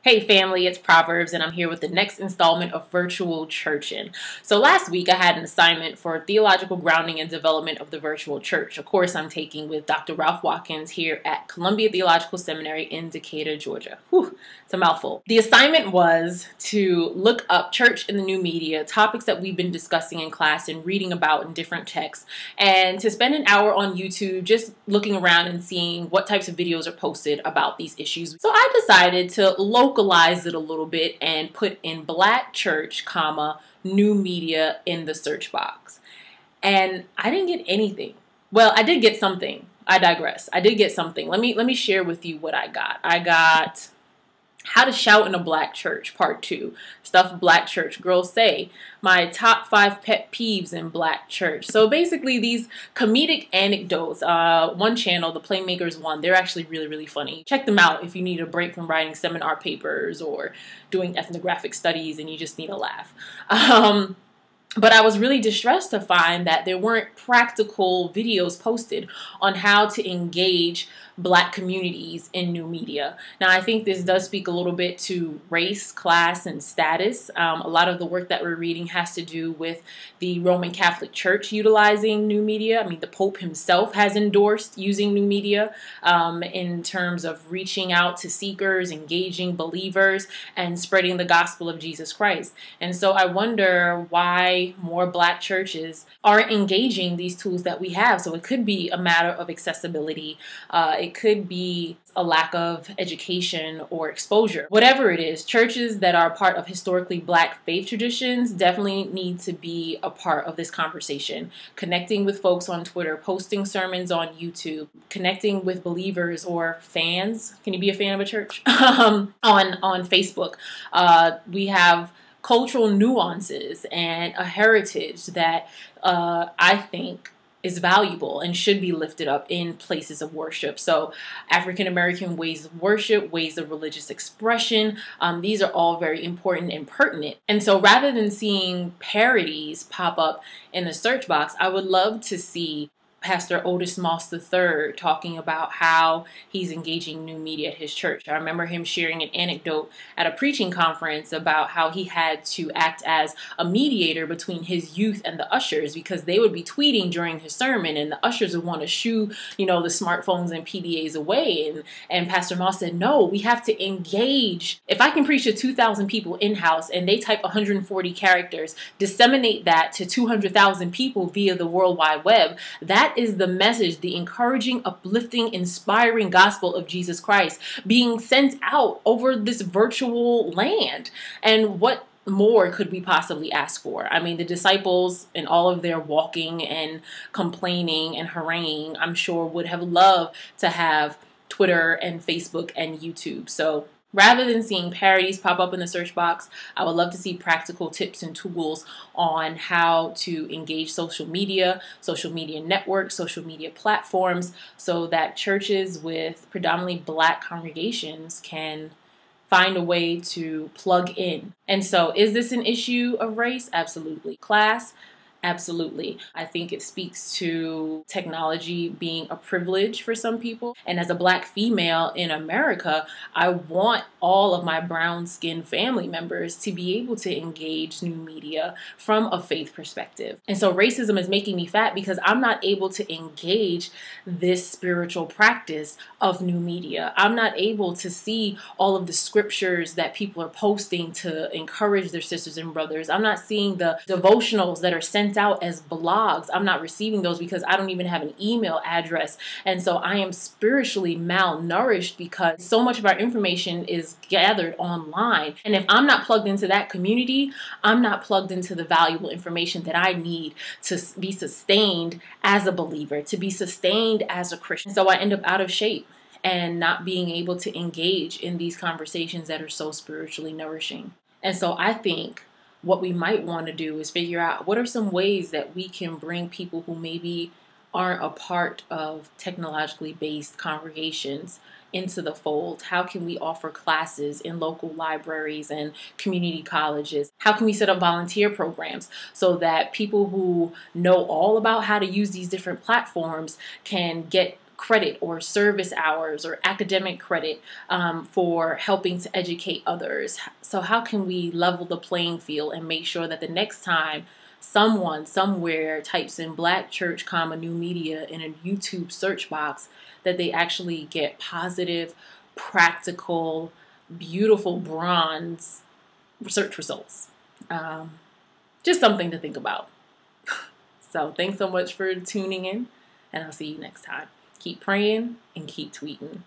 Hey family, it's Proverbs, and I'm here with the next installment of Virtual Churchin. So last week I had an assignment for theological grounding and development of the virtual church. A course I'm taking with Dr. Ralph Watkins here at Columbia Theological Seminary in Decatur, Georgia. Whew, it's a mouthful. The assignment was to look up church in the new media, topics that we've been discussing in class and reading about in different texts, and to spend an hour on YouTube just looking around and seeing what types of videos are posted about these issues. So I decided to localize it a little bit and put in black church, comma, new media in the search box. And I didn't get anything. Well, I did get something. I digress. I did get something. Let me share with you what I got. I got How to Shout in a Black Church, Part 2. Stuff black church girls say. My top 5 pet peeves in black church. So basically these comedic anecdotes. One channel, the Playmakers one, they're actually really funny. Check them out if you need a break from writing seminar papers or doing ethnographic studies and you just need a laugh. But I was really distressed to find that there weren't practical videos posted on how to engage black communities in new media. Now, I think this does speak a little bit to race, class, and status. A lot of the work that we're reading has to do with the Roman Catholic Church utilizing new media. I mean, the Pope himself has endorsed using new media in terms of reaching out to seekers, engaging believers, and spreading the gospel of Jesus Christ. And so I wonder why more black churches aren't engaging these tools that we have. So it could be a matter of accessibility. It could be a lack of education or exposure. Whatever it is, churches that are part of historically black faith traditions definitely need to be a part of this conversation. Connecting with folks on Twitter, posting sermons on YouTube, connecting with believers or fans. Can you be a fan of a church? on Facebook. We have cultural nuances and a heritage that I think is valuable and should be lifted up in places of worship. So African American ways of worship, ways of religious expression, these are all very important and pertinent. And so rather than seeing parodies pop up in the search box, I would love to see Pastor Otis Moss III talking about how he's engaging new media at his church. I remember him sharing an anecdote at a preaching conference about how he had to act as a mediator between his youth and the ushers because they would be tweeting during his sermon and the ushers would want to shoo, the smartphones and PDAs away. And Pastor Moss said, no, we have to engage. If I can preach to 2,000 people in-house and they type 140 characters, disseminate that to 200,000 people via the World Wide Web, that is the message, the encouraging, uplifting, inspiring gospel of Jesus Christ being sent out over this virtual land. And what more could we possibly ask for? I mean, the disciples and all of their walking and complaining and haranguing, I'm sure would have loved to have Twitter and Facebook and YouTube. So rather than seeing parodies pop up in the search box, I would love to see practical tips and tools on how to engage social media networks, social media platforms, so that churches with predominantly black congregations can find a way to plug in. And so is this an issue of race? Absolutely. Class? Absolutely. I think it speaks to technology being a privilege for some people. And as a black female in America, I want all of my brown-skinned family members to be able to engage new media from a faith perspective. And so racism is making me fat because I'm not able to engage this spiritual practice of new media. I'm not able to see all of the scriptures that people are posting to encourage their sisters and brothers. I'm not seeing the devotionals that are sent out as blogs. I'm not receiving those because I don't even have an email address. And so I am spiritually malnourished because so much of our information is gathered online. And if I'm not plugged into that community, I'm not plugged into the valuable information that I need to be sustained as a believer, to be sustained as a Christian. So I end up out of shape and not being able to engage in these conversations that are so spiritually nourishing. And so I think what we might want to do is figure out what are some ways that we can bring people who maybe aren't a part of technologically based congregations into the fold. How can we offer classes in local libraries and community colleges? How can we set up volunteer programs so that people who know all about how to use these different platforms can get credit or service hours or academic credit for helping to educate others. So how can we level the playing field and make sure that the next time someone somewhere types in Black Church, new media in a YouTube search box, that they actually get positive, practical, beautiful bronze search results? Just something to think about. So thanks so much for tuning in, and I'll see you next time. Keep praying and keep tweeting.